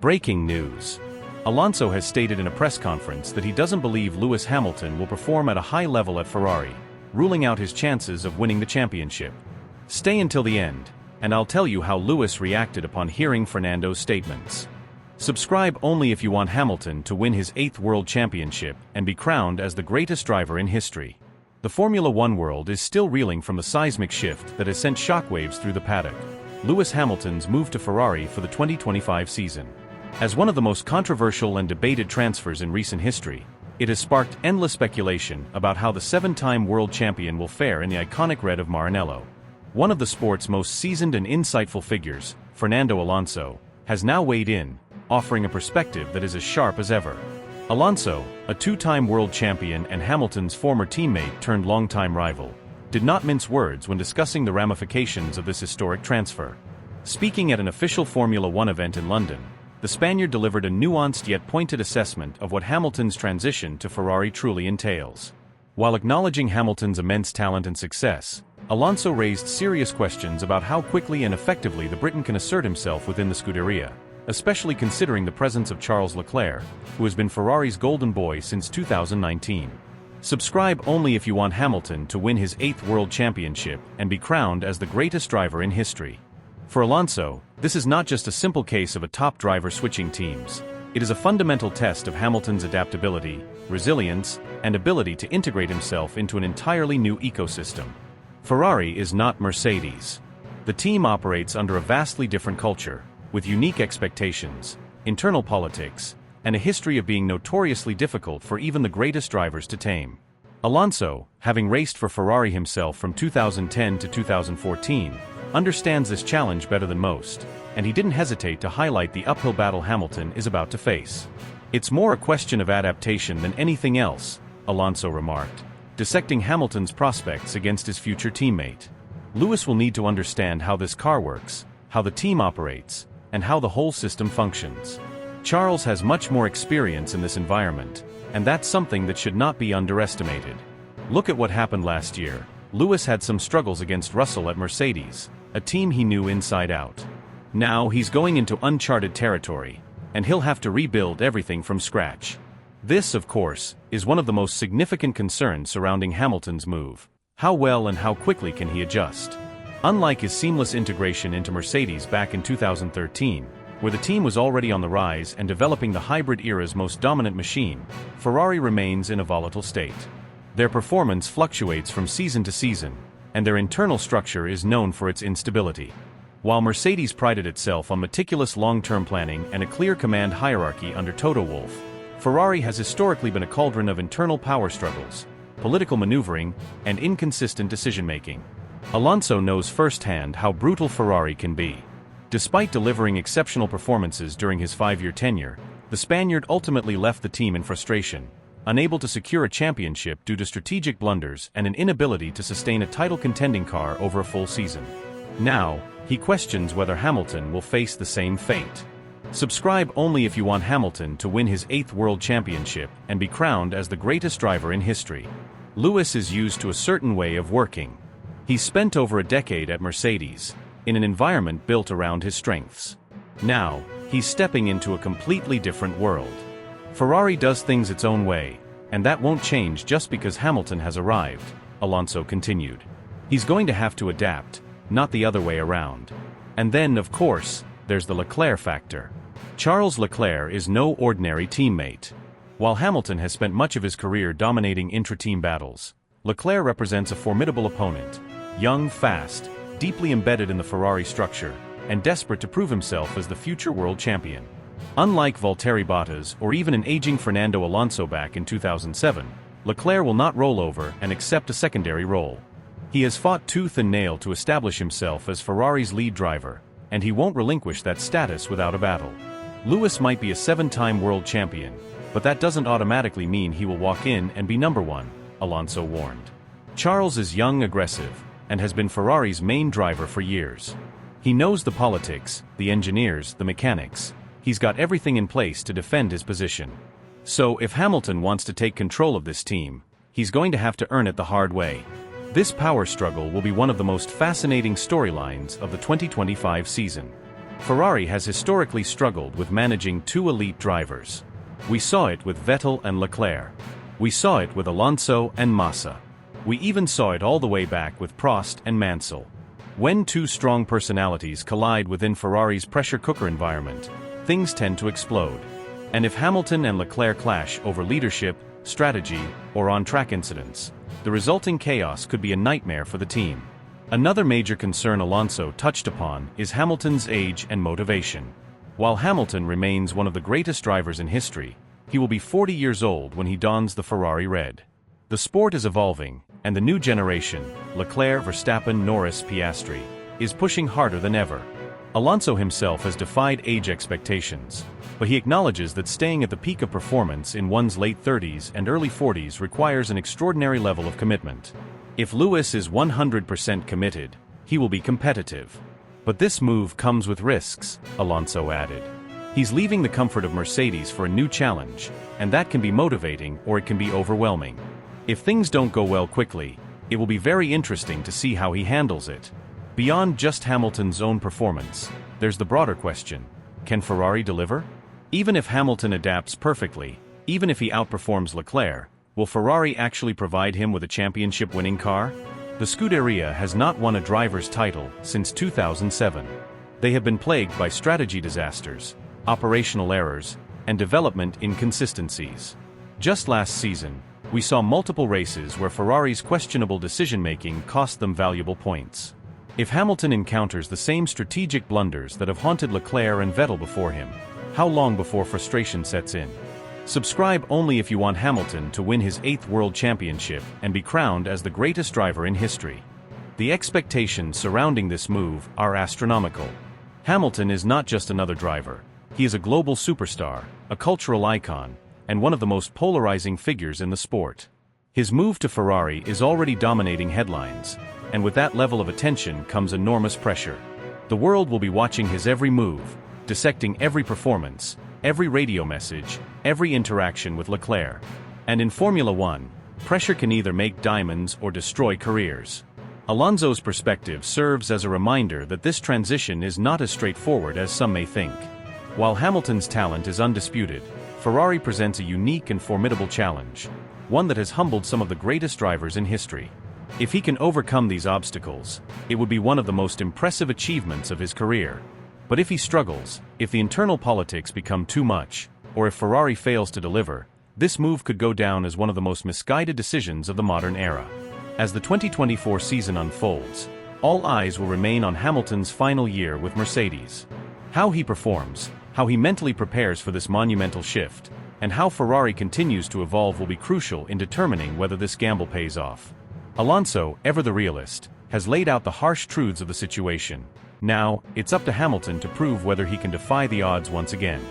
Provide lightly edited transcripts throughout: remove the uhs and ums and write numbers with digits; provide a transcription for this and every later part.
Breaking news. Alonso has stated in a press conference that he doesn't believe Lewis Hamilton will perform at a high level at Ferrari, ruling out his chances of winning the championship. Stay until the end, and I'll tell you how Lewis reacted upon hearing Fernando's statements. Subscribe only if you want Hamilton to win his 8th World Championship and be crowned as the greatest driver in history. The Formula One world is still reeling from the seismic shift that has sent shockwaves through the paddock. Lewis Hamilton's move to Ferrari for the 2025 season. As one of the most controversial and debated transfers in recent history, it has sparked endless speculation about how the 7-time world champion will fare in the iconic red of Maranello. One of the sport's most seasoned and insightful figures, Fernando Alonso, has now weighed in, offering a perspective that is as sharp as ever. Alonso, a 2-time world champion and Hamilton's former teammate turned longtime rival, did not mince words when discussing the ramifications of this historic transfer. Speaking at an official Formula One event in London, the Spaniard delivered a nuanced yet pointed assessment of what Hamilton's transition to Ferrari truly entails. While acknowledging Hamilton's immense talent and success, Alonso raised serious questions about how quickly and effectively the Briton can assert himself within the Scuderia, especially considering the presence of Charles Leclerc, who has been Ferrari's golden boy since 2019. Subscribe only if you want Hamilton to win his 8th World Championship and be crowned as the greatest driver in history. For Alonso, this is not just a simple case of a top driver switching teams. It is a fundamental test of Hamilton's adaptability, resilience, and ability to integrate himself into an entirely new ecosystem. Ferrari is not Mercedes. The team operates under a vastly different culture, with unique expectations, internal politics, and a history of being notoriously difficult for even the greatest drivers to tame. Alonso, having raced for Ferrari himself from 2010 to 2014, understands this challenge better than most, and he didn't hesitate to highlight the uphill battle Hamilton is about to face. "It's more a question of adaptation than anything else," Alonso remarked, dissecting Hamilton's prospects against his future teammate. "Lewis will need to understand how this car works, how the team operates, and how the whole system functions. Charles has much more experience in this environment, and that's something that should not be underestimated. Look at what happened last year. Lewis had some struggles against Russell at Mercedes, a team he knew inside out. Now he's going into uncharted territory, and he'll have to rebuild everything from scratch." This, of course, is one of the most significant concerns surrounding Hamilton's move. How well and how quickly can he adjust? Unlike his seamless integration into Mercedes back in 2013, where the team was already on the rise and developing the hybrid era's most dominant machine, Ferrari remains in a volatile state. Their performance fluctuates from season to season, and their internal structure is known for its instability. While Mercedes prided itself on meticulous long-term planning and a clear command hierarchy under Toto Wolff, Ferrari has historically been a cauldron of internal power struggles, political maneuvering, and inconsistent decision-making. Alonso knows firsthand how brutal Ferrari can be. Despite delivering exceptional performances during his 5-year tenure, the Spaniard ultimately left the team in frustration, unable to secure a championship due to strategic blunders and an inability to sustain a title-contending car over a full season. Now, he questions whether Hamilton will face the same fate. Subscribe only if you want Hamilton to win his 8th World Championship and be crowned as the greatest driver in history. Lewis is used to a certain way of working. He's spent over a decade at Mercedes, in an environment built around his strengths. Now, he's stepping into a completely different world. Ferrari does things its own way, and that won't change just because Hamilton has arrived, Alonso continued. He's going to have to adapt, not the other way around. And then, of course, there's the Leclerc factor. Charles Leclerc is no ordinary teammate. While Hamilton has spent much of his career dominating intra-team battles, Leclerc represents a formidable opponent, young, fast, deeply embedded in the Ferrari structure, and desperate to prove himself as the future world champion. Unlike Valtteri Bottas or even an aging Fernando Alonso back in 2007, Leclerc will not roll over and accept a secondary role. He has fought tooth and nail to establish himself as Ferrari's lead driver, and he won't relinquish that status without a battle. Lewis might be a 7-time world champion, but that doesn't automatically mean he will walk in and be number one, Alonso warned. Charles is young, aggressive, and has been Ferrari's main driver for years. He knows the politics, the engineers, the mechanics. He's got everything in place to defend his position. So if Hamilton wants to take control of this team, he's going to have to earn it the hard way. This power struggle will be one of the most fascinating storylines of the 2025 season. Ferrari has historically struggled with managing two elite drivers. We saw it with Vettel and Leclerc. We saw it with Alonso and Massa. We even saw it all the way back with Prost and Mansell. When two strong personalities collide within Ferrari's pressure cooker environment, things tend to explode. And if Hamilton and Leclerc clash over leadership, strategy, or on-track incidents, the resulting chaos could be a nightmare for the team. Another major concern Alonso touched upon is Hamilton's age and motivation. While Hamilton remains one of the greatest drivers in history, he will be 40 years old when he dons the Ferrari red. The sport is evolving, and the new generation, Leclerc, Verstappen, Norris, Piastri, is pushing harder than ever. Alonso himself has defied age expectations, but he acknowledges that staying at the peak of performance in one's late 30s and early 40s requires an extraordinary level of commitment. If Lewis is 100% committed, he will be competitive. But this move comes with risks, Alonso added. He's leaving the comfort of Mercedes for a new challenge, and that can be motivating or it can be overwhelming. If things don't go well quickly, it will be very interesting to see how he handles it. Beyond just Hamilton's own performance, there's the broader question: can Ferrari deliver? Even if Hamilton adapts perfectly, even if he outperforms Leclerc, will Ferrari actually provide him with a championship-winning car? The Scuderia has not won a driver's title since 2007. They have been plagued by strategy disasters, operational errors, and development inconsistencies. Just last season, we saw multiple races where Ferrari's questionable decision-making cost them valuable points. If Hamilton encounters the same strategic blunders that have haunted Leclerc and Vettel before him, how long before frustration sets in? Subscribe only if you want Hamilton to win his 8th World Championship and be crowned as the greatest driver in history. The expectations surrounding this move are astronomical. Hamilton is not just another driver. He is a global superstar, a cultural icon, and one of the most polarizing figures in the sport. His move to Ferrari is already dominating headlines, and with that level of attention comes enormous pressure. The world will be watching his every move, dissecting every performance, every radio message, every interaction with Leclerc. And in Formula One, pressure can either make diamonds or destroy careers. Alonso's perspective serves as a reminder that this transition is not as straightforward as some may think. While Hamilton's talent is undisputed, Ferrari presents a unique and formidable challenge, one that has humbled some of the greatest drivers in history. If he can overcome these obstacles, it would be one of the most impressive achievements of his career. But if he struggles, if the internal politics become too much, or if Ferrari fails to deliver, this move could go down as one of the most misguided decisions of the modern era. As the 2024 season unfolds, all eyes will remain on Hamilton's final year with Mercedes. How he performs, how he mentally prepares for this monumental shift, and how Ferrari continues to evolve will be crucial in determining whether this gamble pays off. Alonso, ever the realist, has laid out the harsh truths of the situation. Now, it's up to Hamilton to prove whether he can defy the odds once again.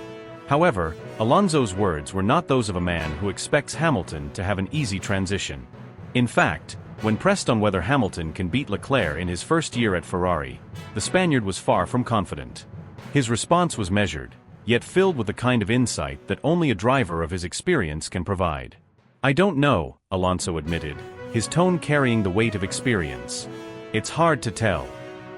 However, Alonso's words were not those of a man who expects Hamilton to have an easy transition. In fact, when pressed on whether Hamilton can beat Leclerc in his first year at Ferrari, the Spaniard was far from confident. His response was measured, yet filled with the kind of insight that only a driver of his experience can provide. "I don't know," Alonso admitted, his tone carrying the weight of experience. "It's hard to tell.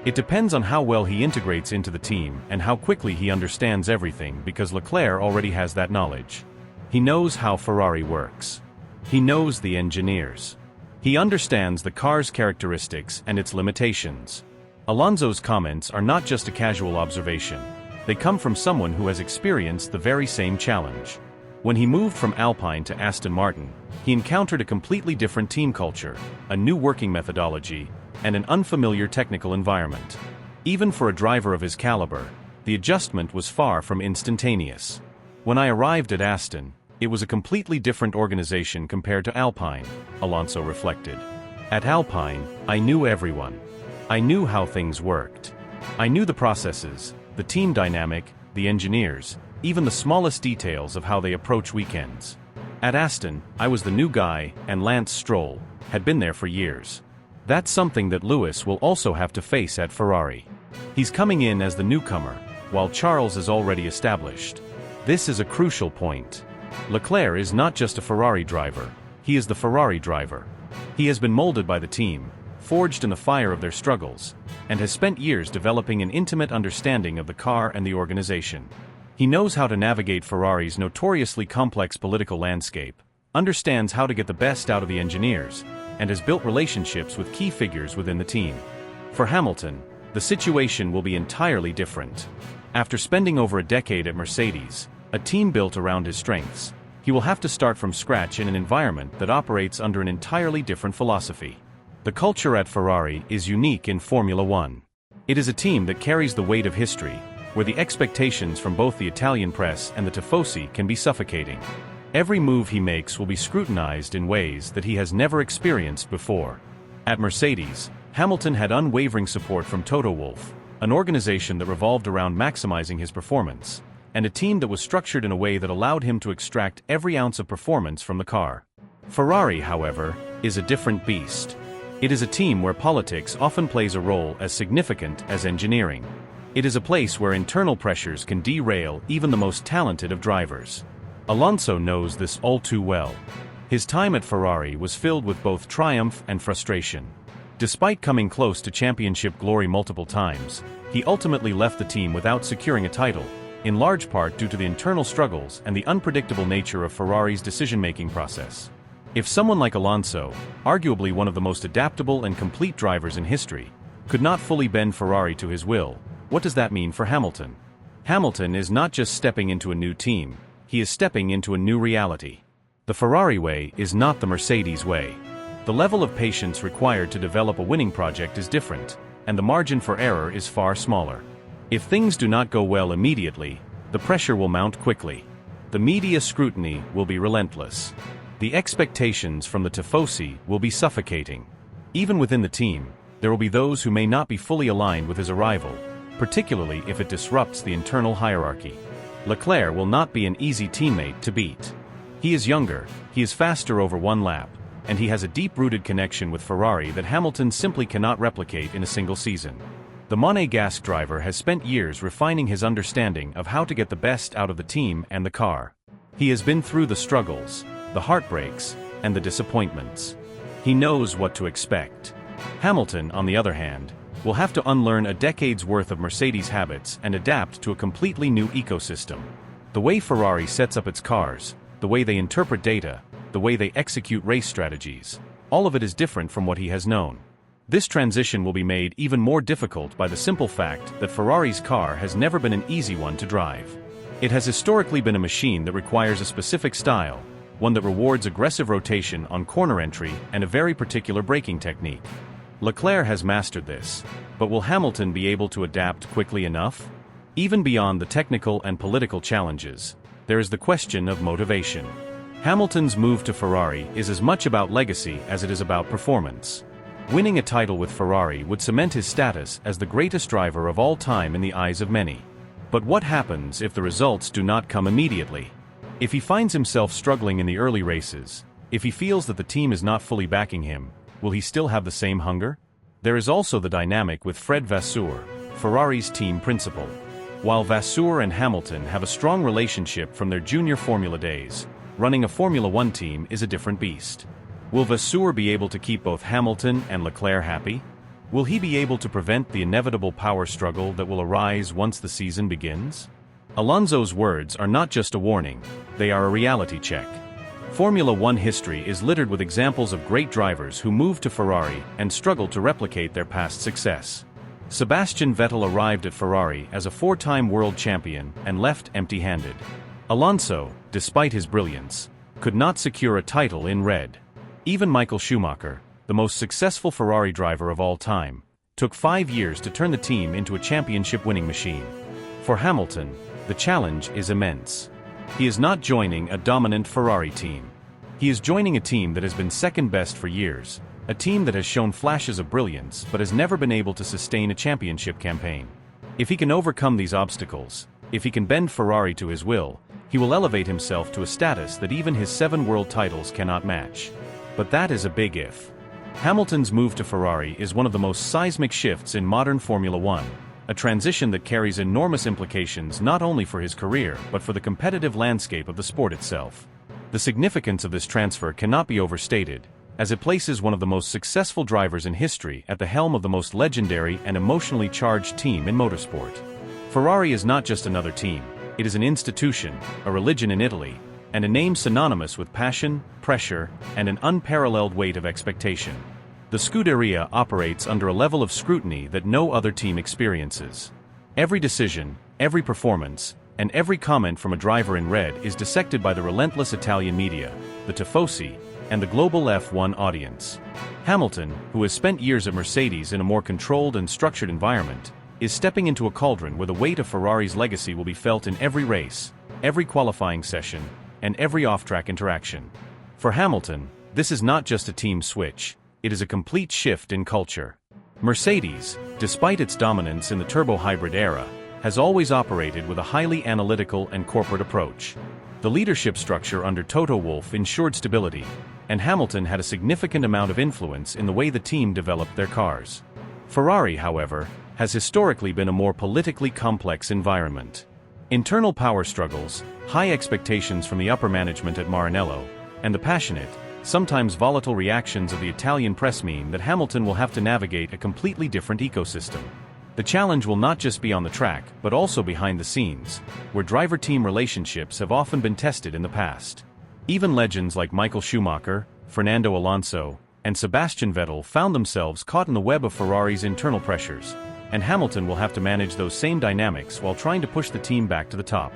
It depends on how well he integrates into the team and how quickly he understands everything, because Leclerc already has that knowledge. He knows how Ferrari works. He knows the engineers. He understands the car's characteristics and its limitations." Alonso's comments are not just a casual observation. They come from someone who has experienced the very same challenge. When he moved from Alpine to Aston Martin, he encountered a completely different team culture, a new working methodology, and an unfamiliar technical environment. Even for a driver of his caliber, the adjustment was far from instantaneous. "When I arrived at Aston, it was a completely different organization compared to Alpine," Alonso reflected. "At Alpine, I knew everyone. I knew how things worked. I knew the processes, the team dynamic, the engineers, even the smallest details of how they approach weekends. At Aston, I was the new guy, and Lance Stroll had been there for years. That's something that Lewis will also have to face at Ferrari. He's coming in as the newcomer, while Charles is already established. This is a crucial point. Leclerc is not just a Ferrari driver, he is the Ferrari driver. He has been molded by the team, forged in the fire of their struggles, and has spent years developing an intimate understanding of the car and the organization. He knows how to navigate Ferrari's notoriously complex political landscape, understands how to get the best out of the engineers, and has built relationships with key figures within the team. For Hamilton, the situation will be entirely different. After spending over a decade at Mercedes, a team built around his strengths, he will have to start from scratch in an environment that operates under an entirely different philosophy. The culture at Ferrari is unique in Formula One. It is a team that carries the weight of history, where the expectations from both the Italian press and the tifosi can be suffocating. Every move he makes will be scrutinized in ways that he has never experienced before. At Mercedes, Hamilton had unwavering support from Toto Wolff, an organization that revolved around maximizing his performance, and a team that was structured in a way that allowed him to extract every ounce of performance from the car. Ferrari, however, is a different beast. It is a team where politics often plays a role as significant as engineering. It is a place where internal pressures can derail even the most talented of drivers. Alonso knows this all too well. His time at Ferrari was filled with both triumph and frustration. Despite coming close to championship glory multiple times, he ultimately left the team without securing a title, in large part due to the internal struggles and the unpredictable nature of Ferrari's decision-making process. If someone like Alonso, arguably one of the most adaptable and complete drivers in history, could not fully bend Ferrari to his will, what does that mean for Hamilton? Hamilton is not just stepping into a new team, he is stepping into a new reality. The Ferrari way is not the Mercedes way. The level of patience required to develop a winning project is different, and the margin for error is far smaller. If things do not go well immediately, the pressure will mount quickly. The media scrutiny will be relentless. The expectations from the tifosi will be suffocating. Even within the team, there will be those who may not be fully aligned with his arrival, particularly if it disrupts the internal hierarchy. Leclerc will not be an easy teammate to beat. He is younger, he is faster over one lap, and he has a deep-rooted connection with Ferrari that Hamilton simply cannot replicate in a single season. The Monegasque driver has spent years refining his understanding of how to get the best out of the team and the car. He has been through the struggles, the heartbreaks, and the disappointments. He knows what to expect. Hamilton, on the other hand, will have to unlearn a decade's worth of Mercedes habits and adapt to a completely new ecosystem. The way Ferrari sets up its cars, the way they interpret data, the way they execute race strategies, all of it is different from what he has known. This transition will be made even more difficult by the simple fact that Ferrari's car has never been an easy one to drive. It has historically been a machine that requires a specific style, one that rewards aggressive rotation on corner entry and a very particular braking technique. Leclerc has mastered this, but will Hamilton be able to adapt quickly enough? Even beyond the technical and political challenges, there is the question of motivation. Hamilton's move to Ferrari is as much about legacy as it is about performance. Winning a title with Ferrari would cement his status as the greatest driver of all time in the eyes of many. But what happens if the results do not come immediately? If he finds himself struggling in the early races, if he feels that the team is not fully backing him, will he still have the same hunger? There is also the dynamic with Fred Vasseur, Ferrari's team principal. While Vasseur and Hamilton have a strong relationship from their junior Formula days, running a Formula One team is a different beast. Will Vasseur be able to keep both Hamilton and Leclerc happy? Will he be able to prevent the inevitable power struggle that will arise once the season begins? Alonso's words are not just a warning, they are a reality check. Formula One history is littered with examples of great drivers who moved to Ferrari and struggled to replicate their past success. Sebastian Vettel arrived at Ferrari as a four-time world champion and left empty-handed. Alonso, despite his brilliance, could not secure a title in red. Even Michael Schumacher, the most successful Ferrari driver of all time, took 5 years to turn the team into a championship-winning machine. For Hamilton, the challenge is immense. He is not joining a dominant Ferrari team. He is joining a team that has been second best for years, a team that has shown flashes of brilliance but has never been able to sustain a championship campaign. If he can overcome these obstacles, if he can bend Ferrari to his will, he will elevate himself to a status that even his 7 world titles cannot match. But that is a big if. Hamilton's move to Ferrari is one of the most seismic shifts in modern Formula One, a transition that carries enormous implications not only for his career but for the competitive landscape of the sport itself. The significance of this transfer cannot be overstated, as it places one of the most successful drivers in history at the helm of the most legendary and emotionally charged team in motorsport. Ferrari is not just another team, it is an institution, a religion in Italy, and a name synonymous with passion, pressure, and an unparalleled weight of expectation. The Scuderia operates under a level of scrutiny that no other team experiences. Every decision, every performance, and every comment from a driver in red is dissected by the relentless Italian media, the tifosi, and the global F1 audience. Hamilton, who has spent years at Mercedes in a more controlled and structured environment, is stepping into a cauldron where the weight of Ferrari's legacy will be felt in every race, every qualifying session, and every off-track interaction. For Hamilton, this is not just a team switch, it is a complete shift in culture. Mercedes, despite its dominance in the turbo-hybrid era, has always operated with a highly analytical and corporate approach. The leadership structure under Toto Wolff ensured stability, and Hamilton had a significant amount of influence in the way the team developed their cars. Ferrari, however, has historically been a more politically complex environment. Internal power struggles, high expectations from the upper management at Maranello, and the passionate, sometimes volatile reactions of the Italian press mean that Hamilton will have to navigate a completely different ecosystem. The challenge will not just be on the track, but also behind the scenes, where driver-team relationships have often been tested in the past. Even legends like Michael Schumacher, Fernando Alonso, and Sebastian Vettel found themselves caught in the web of Ferrari's internal pressures, and Hamilton will have to manage those same dynamics while trying to push the team back to the top.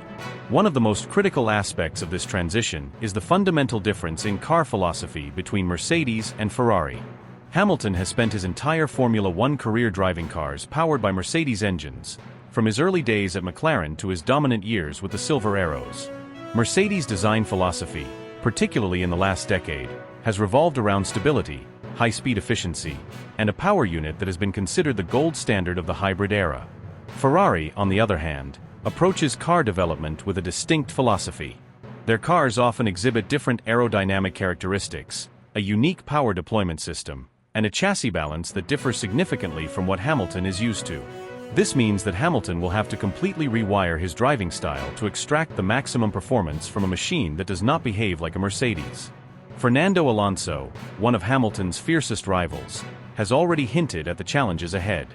One of the most critical aspects of this transition is the fundamental difference in car philosophy between Mercedes and Ferrari. Hamilton has spent his entire Formula One career driving cars powered by Mercedes engines, from his early days at McLaren to his dominant years with the Silver Arrows. Mercedes' design philosophy, particularly in the last decade, has revolved around stability, high-speed efficiency, and a power unit that has been considered the gold standard of the hybrid era. Ferrari, on the other hand, approaches car development with a distinct philosophy. Their cars often exhibit different aerodynamic characteristics, a unique power deployment system, and a chassis balance that differs significantly from what Hamilton is used to. This means that Hamilton will have to completely rewire his driving style to extract the maximum performance from a machine that does not behave like a Mercedes. Fernando Alonso, one of Hamilton's fiercest rivals, has already hinted at the challenges ahead.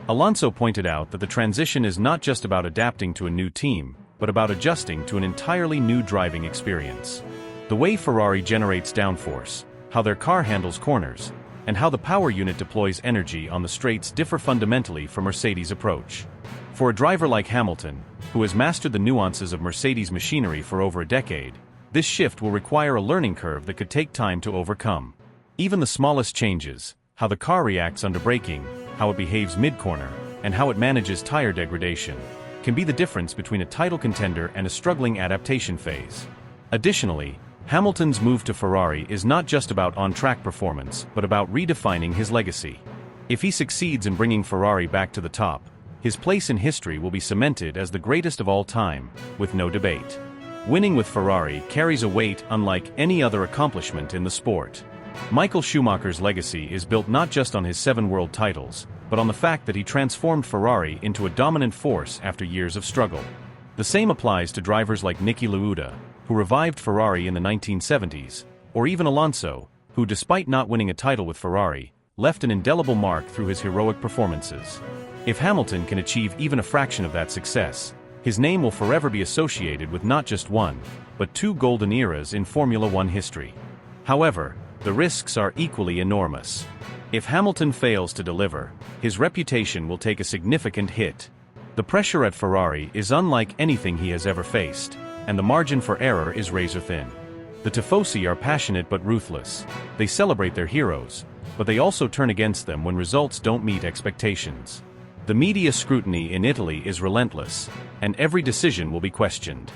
Alonso pointed out that the transition is not just about adapting to a new team, but about adjusting to an entirely new driving experience. The way Ferrari generates downforce, how their car handles corners, and how the power unit deploys energy on the straights differ fundamentally from Mercedes' approach. For a driver like Hamilton, who has mastered the nuances of Mercedes machinery for over a decade, this shift will require a learning curve that could take time to overcome. Even the smallest changes, how the car reacts under braking, how it behaves mid-corner, and how it manages tire degradation, can be the difference between a title contender and a struggling adaptation phase. Additionally, Hamilton's move to Ferrari is not just about on-track performance, but about redefining his legacy. If he succeeds in bringing Ferrari back to the top, his place in history will be cemented as the greatest of all time, with no debate. Winning with Ferrari carries a weight unlike any other accomplishment in the sport. Michael Schumacher's legacy is built not just on his 7 world titles, but on the fact that he transformed Ferrari into a dominant force after years of struggle. The same applies to drivers like Niki Lauda, who revived Ferrari in the 1970s, or even Alonso, who despite not winning a title with Ferrari, left an indelible mark through his heroic performances. If Hamilton can achieve even a fraction of that success, his name will forever be associated with not just one, but 2 golden eras in Formula One history. However, the risks are equally enormous. If Hamilton fails to deliver, his reputation will take a significant hit. The pressure at Ferrari is unlike anything he has ever faced, and the margin for error is razor-thin. The tifosi are passionate but ruthless. They celebrate their heroes, but they also turn against them when results don't meet expectations. The media scrutiny in Italy is relentless, and every decision will be questioned.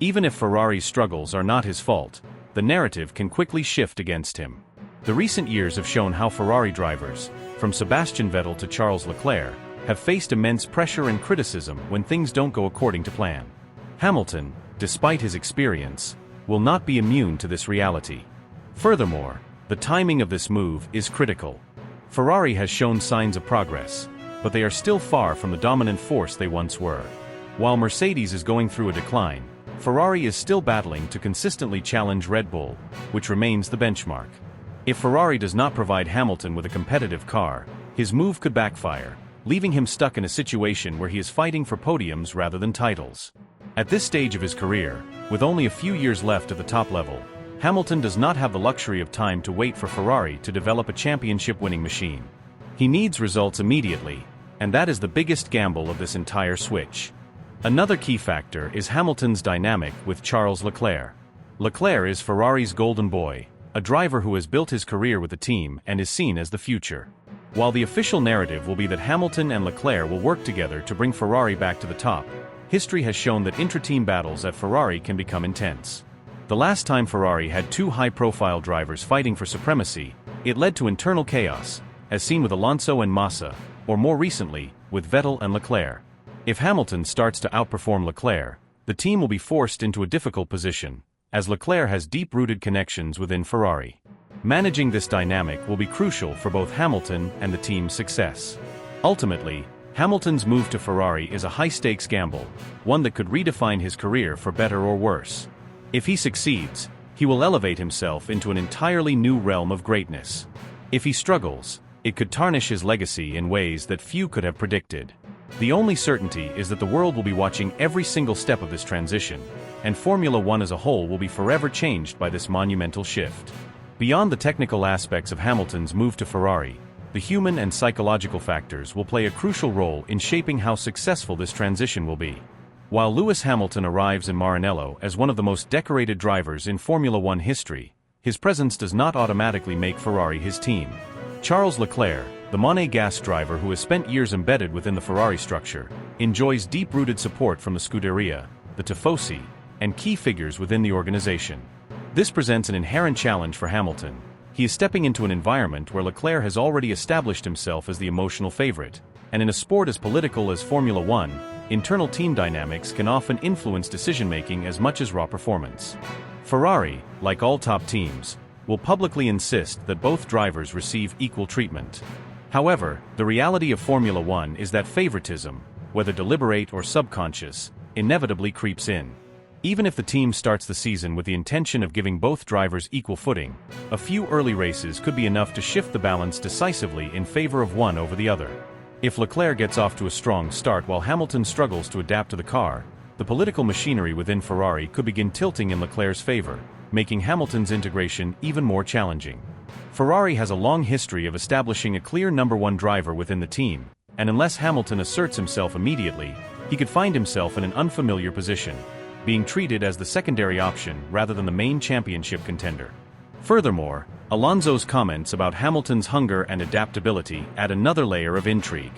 Even if Ferrari's struggles are not his fault, the narrative can quickly shift against him. The recent years have shown how Ferrari drivers, from Sebastian Vettel to Charles Leclerc, have faced immense pressure and criticism when things don't go according to plan. Hamilton, despite his experience, will not be immune to this reality. Furthermore, the timing of this move is critical. Ferrari has shown signs of progress, but they are still far from the dominant force they once were. While Mercedes is going through a decline, Ferrari is still battling to consistently challenge Red Bull, which remains the benchmark. If Ferrari does not provide Hamilton with a competitive car, his move could backfire, leaving him stuck in a situation where he is fighting for podiums rather than titles. At this stage of his career, with only a few years left at the top level, Hamilton does not have the luxury of time to wait for Ferrari to develop a championship-winning machine. He needs results immediately, and that is the biggest gamble of this entire switch. Another key factor is Hamilton's dynamic with Charles Leclerc. Leclerc is Ferrari's golden boy, a driver who has built his career with the team and is seen as the future. While the official narrative will be that Hamilton and Leclerc will work together to bring Ferrari back to the top, history has shown that intra-team battles at Ferrari can become intense. The last time Ferrari had two high-profile drivers fighting for supremacy, it led to internal chaos, as seen with Alonso and Massa, or more recently, with Vettel and Leclerc. If Hamilton starts to outperform Leclerc, the team will be forced into a difficult position, as Leclerc has deep-rooted connections within Ferrari. Managing this dynamic will be crucial for both Hamilton and the team's success. Ultimately, Hamilton's move to Ferrari is a high-stakes gamble, one that could redefine his career for better or worse. If he succeeds, he will elevate himself into an entirely new realm of greatness. If he struggles, it could tarnish his legacy in ways that few could have predicted. The only certainty is that the world will be watching every single step of this transition, and Formula One as a whole will be forever changed by this monumental shift. Beyond the technical aspects of Hamilton's move to Ferrari, the human and psychological factors will play a crucial role in shaping how successful this transition will be. While Lewis Hamilton arrives in Maranello as one of the most decorated drivers in Formula One history, his presence does not automatically make Ferrari his team. Charles Leclerc, the Monégasque driver who has spent years embedded within the Ferrari structure, enjoys deep-rooted support from the Scuderia, the Tifosi, and key figures within the organization. This presents an inherent challenge for Hamilton. He is stepping into an environment where Leclerc has already established himself as the emotional favorite, and in a sport as political as Formula One, internal team dynamics can often influence decision-making as much as raw performance. Ferrari, like all top teams, will publicly insist that both drivers receive equal treatment. However, the reality of Formula One is that favoritism, whether deliberate or subconscious, inevitably creeps in. Even if the team starts the season with the intention of giving both drivers equal footing, a few early races could be enough to shift the balance decisively in favor of one over the other. If Leclerc gets off to a strong start while Hamilton struggles to adapt to the car, the political machinery within Ferrari could begin tilting in Leclerc's favor, making Hamilton's integration even more challenging. Ferrari has a long history of establishing a clear number one driver within the team, and unless Hamilton asserts himself immediately, he could find himself in an unfamiliar position, being treated as the secondary option rather than the main championship contender. Furthermore, Alonso's comments about Hamilton's hunger and adaptability add another layer of intrigue.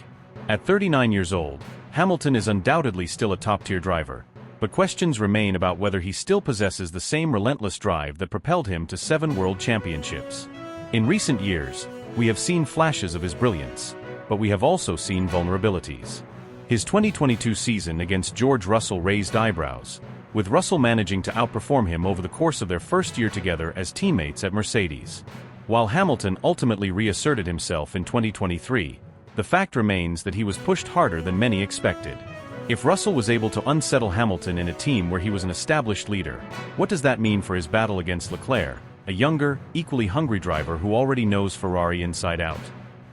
At 39 years old, Hamilton is undoubtedly still a top-tier driver, but questions remain about whether he still possesses the same relentless drive that propelled him to 7 world championships. In recent years, we have seen flashes of his brilliance, but we have also seen vulnerabilities. His 2022 season against George Russell raised eyebrows, with Russell managing to outperform him over the course of their first year together as teammates at Mercedes. While Hamilton ultimately reasserted himself in 2023, the fact remains that he was pushed harder than many expected. If Russell was able to unsettle Hamilton in a team where he was an established leader, what does that mean for his battle against Leclerc, a younger, equally hungry driver who already knows Ferrari inside out?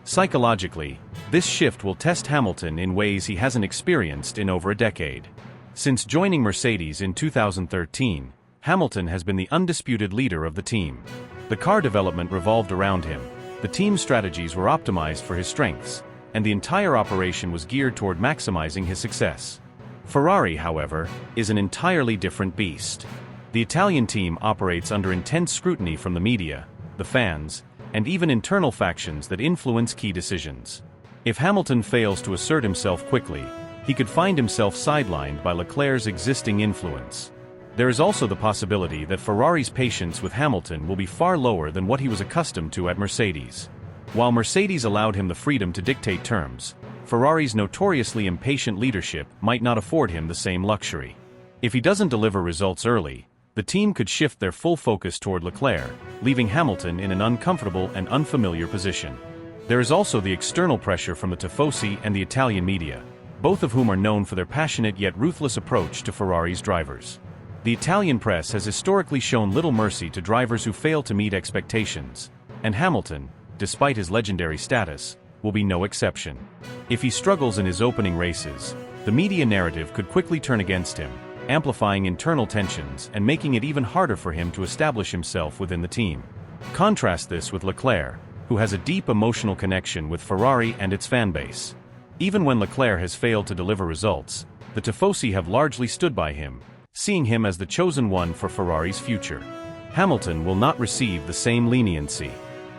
Psychologically, this shift will test Hamilton in ways he hasn't experienced in over a decade. Since joining Mercedes in 2013, Hamilton has been the undisputed leader of the team. The car development revolved around him, the team's strategies were optimized for his strengths, and the entire operation was geared toward maximizing his success. Ferrari, however, is an entirely different beast. The Italian team operates under intense scrutiny from the media, the fans, and even internal factions that influence key decisions. If Hamilton fails to assert himself quickly, he could find himself sidelined by Leclerc's existing influence. There is also the possibility that Ferrari's patience with Hamilton will be far lower than what he was accustomed to at Mercedes. While Mercedes allowed him the freedom to dictate terms, Ferrari's notoriously impatient leadership might not afford him the same luxury. If he doesn't deliver results early, the team could shift their full focus toward Leclerc, leaving Hamilton in an uncomfortable and unfamiliar position. There is also the external pressure from the Tifosi and the Italian media, both of whom are known for their passionate yet ruthless approach to Ferrari's drivers. The Italian press has historically shown little mercy to drivers who fail to meet expectations, And Hamilton, despite his legendary status, will be no exception. If he struggles in his opening races, the media narrative could quickly turn against him, amplifying internal tensions and making it even harder for him to establish himself within the team. Contrast this with Leclerc, who has a deep emotional connection with Ferrari and its fanbase. Even when Leclerc has failed to deliver results, the Tifosi have largely stood by him, seeing him as the chosen one for Ferrari's future. Hamilton will not receive the same leniency.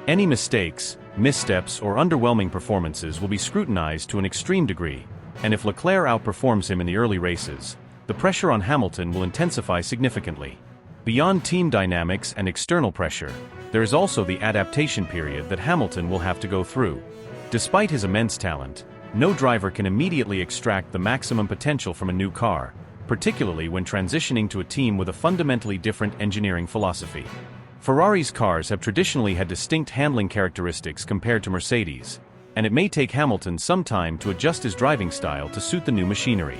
Any mistakes, missteps, or underwhelming performances will be scrutinized to an extreme degree, and if Leclerc outperforms him in the early races, the pressure on Hamilton will intensify significantly. Beyond team dynamics and external pressure, there is also the adaptation period that Hamilton will have to go through. Despite his immense talent, no driver can immediately extract the maximum potential from a new car, particularly when transitioning to a team with a fundamentally different engineering philosophy. Ferrari's cars have traditionally had distinct handling characteristics compared to Mercedes, and it may take Hamilton some time to adjust his driving style to suit the new machinery.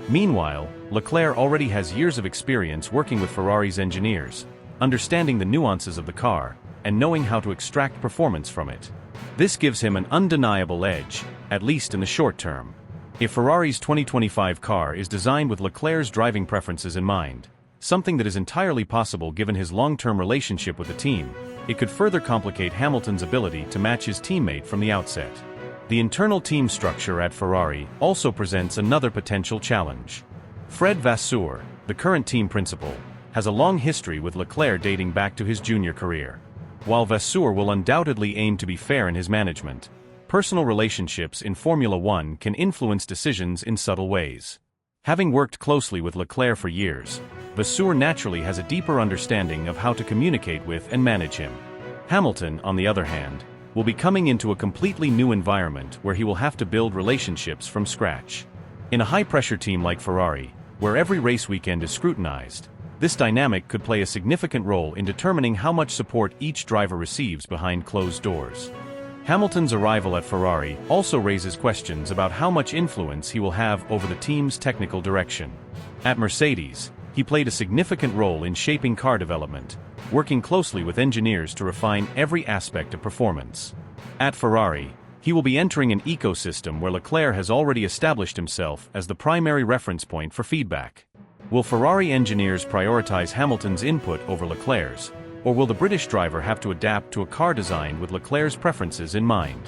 Meanwhile, Leclerc already has years of experience working with Ferrari's engineers, understanding the nuances of the car, and knowing how to extract performance from it. This gives him an undeniable edge, at least in the short term. If Ferrari's 2025 car is designed with Leclerc's driving preferences in mind, something that is entirely possible given his long-term relationship with the team, it could further complicate Hamilton's ability to match his teammate from the outset. The internal team structure at Ferrari also presents another potential challenge. Fred Vasseur, the current team principal, has a long history with Leclerc dating back to his junior career. While Vasseur will undoubtedly aim to be fair in his management, personal relationships in Formula One can influence decisions in subtle ways. Having worked closely with Leclerc for years, Vasseur naturally has a deeper understanding of how to communicate with and manage him. Hamilton, on the other hand, will be coming into a completely new environment where he will have to build relationships from scratch. In a high-pressure team like Ferrari, where every race weekend is scrutinized, this dynamic could play a significant role in determining how much support each driver receives behind closed doors. Hamilton's arrival at Ferrari also raises questions about how much influence he will have over the team's technical direction. At Mercedes, he played a significant role in shaping car development, working closely with engineers to refine every aspect of performance. At Ferrari, he will be entering an ecosystem where Leclerc has already established himself as the primary reference point for feedback. Will Ferrari engineers prioritize Hamilton's input over Leclerc's, or will the British driver have to adapt to a car designed with Leclerc's preferences in mind?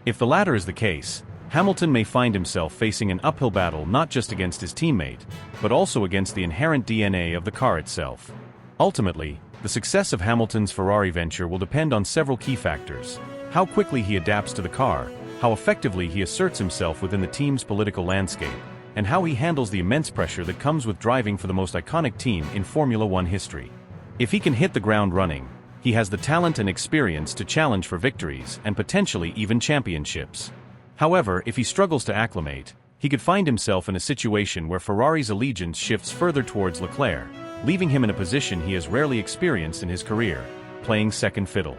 If the latter is the case, Hamilton may find himself facing an uphill battle not just against his teammate, but also against the inherent DNA of the car itself. Ultimately, the success of Hamilton's Ferrari venture will depend on several key factors: how quickly he adapts to the car, how effectively he asserts himself within the team's political landscape, and how he handles the immense pressure that comes with driving for the most iconic team in Formula One history. If he can hit the ground running, he has the talent and experience to challenge for victories and potentially even championships. However, if he struggles to acclimate, he could find himself in a situation where Ferrari's allegiance shifts further towards Leclerc, leaving him in a position he has rarely experienced in his career, playing second fiddle.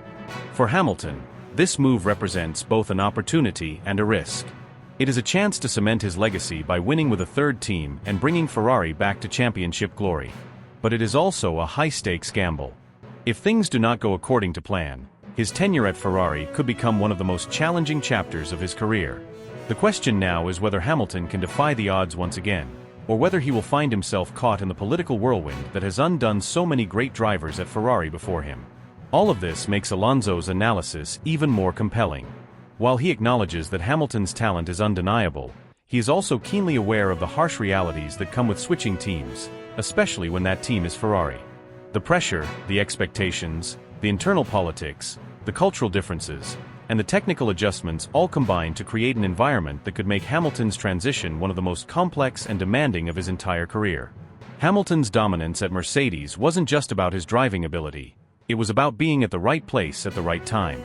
For Hamilton, this move represents both an opportunity and a risk. It is a chance to cement his legacy by winning with a third team and bringing Ferrari back to championship glory. But it is also a high-stakes gamble. If things do not go according to plan, his tenure at Ferrari could become one of the most challenging chapters of his career. The question now is whether Hamilton can defy the odds once again, or whether he will find himself caught in the political whirlwind that has undone so many great drivers at Ferrari before him. All of this makes Alonso's analysis even more compelling. While he acknowledges that Hamilton's talent is undeniable, he is also keenly aware of the harsh realities that come with switching teams, especially when that team is Ferrari. The pressure, the expectations, the internal politics, the cultural differences, and the technical adjustments all combine to create an environment that could make Hamilton's transition one of the most complex and demanding of his entire career. Hamilton's dominance at Mercedes wasn't just about his driving ability, it was about being at the right place at the right time.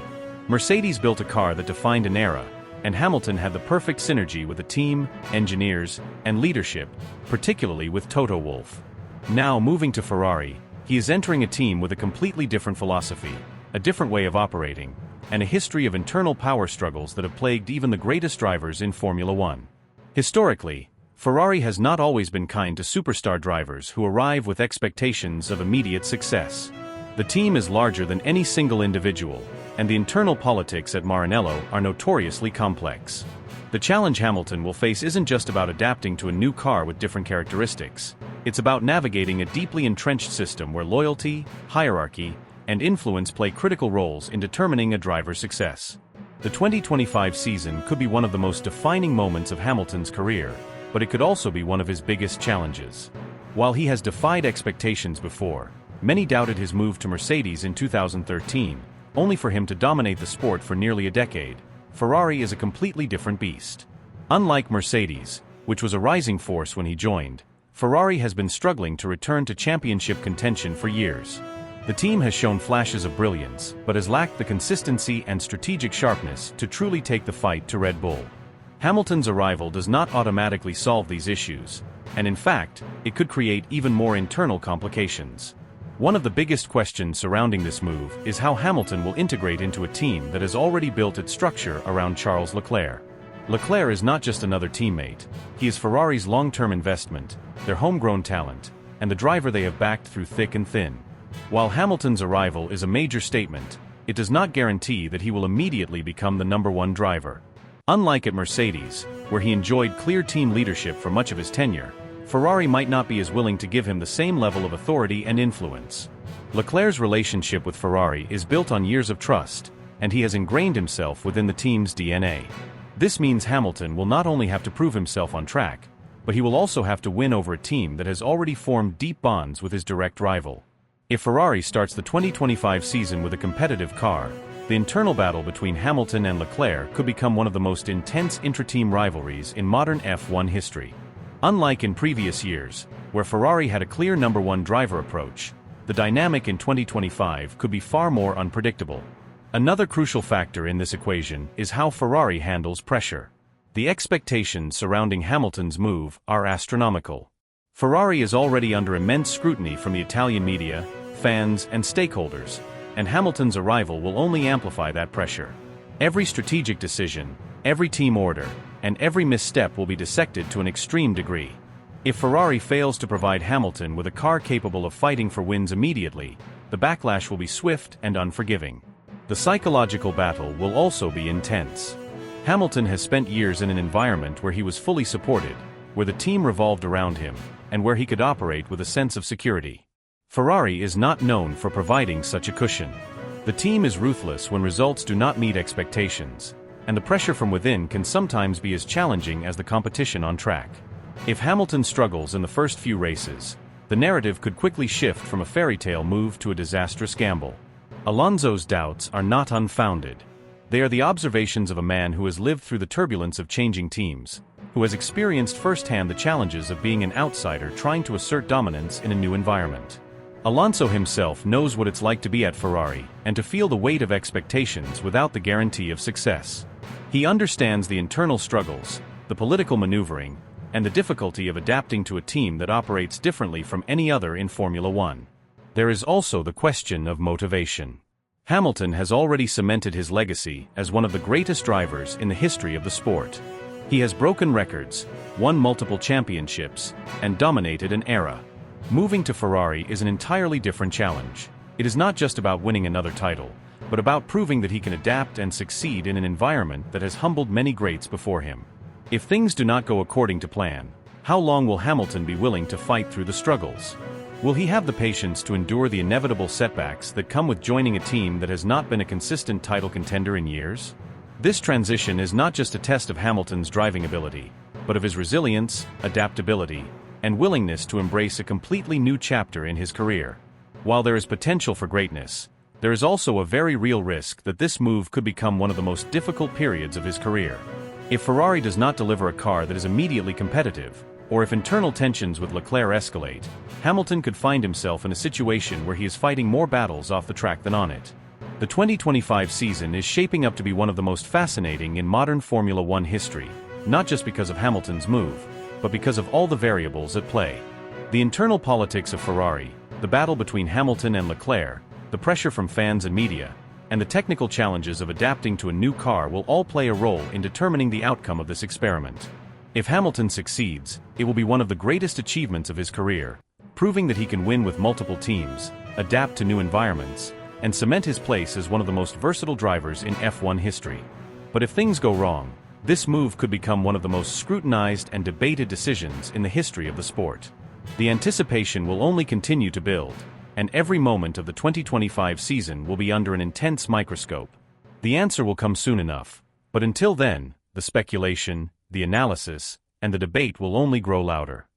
Mercedes built a car that defined an era, and Hamilton had the perfect synergy with the team, engineers, and leadership, particularly with Toto Wolff. Now moving to Ferrari, he is entering a team with a completely different philosophy, a different way of operating, and a history of internal power struggles that have plagued even the greatest drivers in Formula One. Historically, Ferrari has not always been kind to superstar drivers who arrive with expectations of immediate success. The team is larger than any single individual, and the internal politics at Maranello are notoriously complex. The challenge Hamilton will face isn't just about adapting to a new car with different characteristics. It's about navigating a deeply entrenched system where loyalty, hierarchy, and influence play critical roles in determining a driver's success. The 2025 season could be one of the most defining moments of Hamilton's career, but it could also be one of his biggest challenges. While he has defied expectations before, many doubted his move to Mercedes in 2013, only for him to dominate the sport for nearly a decade. Ferrari is a completely different beast. Unlike Mercedes, which was a rising force when he joined, Ferrari has been struggling to return to championship contention for years. The team has shown flashes of brilliance, but has lacked the consistency and strategic sharpness to truly take the fight to Red Bull. Hamilton's arrival does not automatically solve these issues, and in fact, it could create even more internal complications. One of the biggest questions surrounding this move is how Hamilton will integrate into a team that has already built its structure around Charles Leclerc. Leclerc is not just another teammate, he is Ferrari's long-term investment, their homegrown talent, and the driver they have backed through thick and thin. While Hamilton's arrival is a major statement, it does not guarantee that he will immediately become the number one driver. Unlike at Mercedes, where he enjoyed clear team leadership for much of his tenure, Ferrari might not be as willing to give him the same level of authority and influence. Leclerc's relationship with Ferrari is built on years of trust, and he has ingrained himself within the team's DNA. This means Hamilton will not only have to prove himself on track, but he will also have to win over a team that has already formed deep bonds with his direct rival. If Ferrari starts the 2025 season with a competitive car, the internal battle between Hamilton and Leclerc could become one of the most intense intra-team rivalries in modern F1 history. Unlike in previous years, where Ferrari had a clear number one driver approach, the dynamic in 2025 could be far more unpredictable. Another crucial factor in this equation is how Ferrari handles pressure. The expectations surrounding Hamilton's move are astronomical. Ferrari is already under immense scrutiny from the Italian media, fans, and stakeholders, and Hamilton's arrival will only amplify that pressure. Every strategic decision, every team order, and every misstep will be dissected to an extreme degree. If Ferrari fails to provide Hamilton with a car capable of fighting for wins immediately, the backlash will be swift and unforgiving. The psychological battle will also be intense. Hamilton has spent years in an environment where he was fully supported, where the team revolved around him, and where he could operate with a sense of security. Ferrari is not known for providing such a cushion. The team is ruthless when results do not meet expectations, and the pressure from within can sometimes be as challenging as the competition on track. If Hamilton struggles in the first few races, the narrative could quickly shift from a fairy tale move to a disastrous gamble. Alonso's doubts are not unfounded. They are the observations of a man who has lived through the turbulence of changing teams, who has experienced firsthand the challenges of being an outsider trying to assert dominance in a new environment. Alonso himself knows what it's like to be at Ferrari and to feel the weight of expectations without the guarantee of success. He understands the internal struggles, the political maneuvering, and the difficulty of adapting to a team that operates differently from any other in Formula One. There is also the question of motivation. Hamilton has already cemented his legacy as one of the greatest drivers in the history of the sport. He has broken records, won multiple championships, and dominated an era. Moving to Ferrari is an entirely different challenge. It is not just about winning another title, but about proving that he can adapt and succeed in an environment that has humbled many greats before him. If things do not go according to plan, how long will Hamilton be willing to fight through the struggles? Will he have the patience to endure the inevitable setbacks that come with joining a team that has not been a consistent title contender in years? This transition is not just a test of Hamilton's driving ability, but of his resilience, adaptability, and willingness to embrace a completely new chapter in his career. While there is potential for greatness, there is also a very real risk that this move could become one of the most difficult periods of his career. If Ferrari does not deliver a car that is immediately competitive, or if internal tensions with Leclerc escalate, Hamilton could find himself in a situation where he is fighting more battles off the track than on it. The 2025 season is shaping up to be one of the most fascinating in modern Formula One history, not just because of Hamilton's move, but because of all the variables at play. The internal politics of Ferrari, the battle between Hamilton and Leclerc, the pressure from fans and media, and the technical challenges of adapting to a new car will all play a role in determining the outcome of this experiment. If Hamilton succeeds, it will be one of the greatest achievements of his career, proving that he can win with multiple teams, adapt to new environments, and cement his place as one of the most versatile drivers in F1 history. But if things go wrong, this move could become one of the most scrutinized and debated decisions in the history of the sport. The anticipation will only continue to build, and every moment of the 2025 season will be under an intense microscope. The answer will come soon enough, but until then, the speculation, the analysis, and the debate will only grow louder.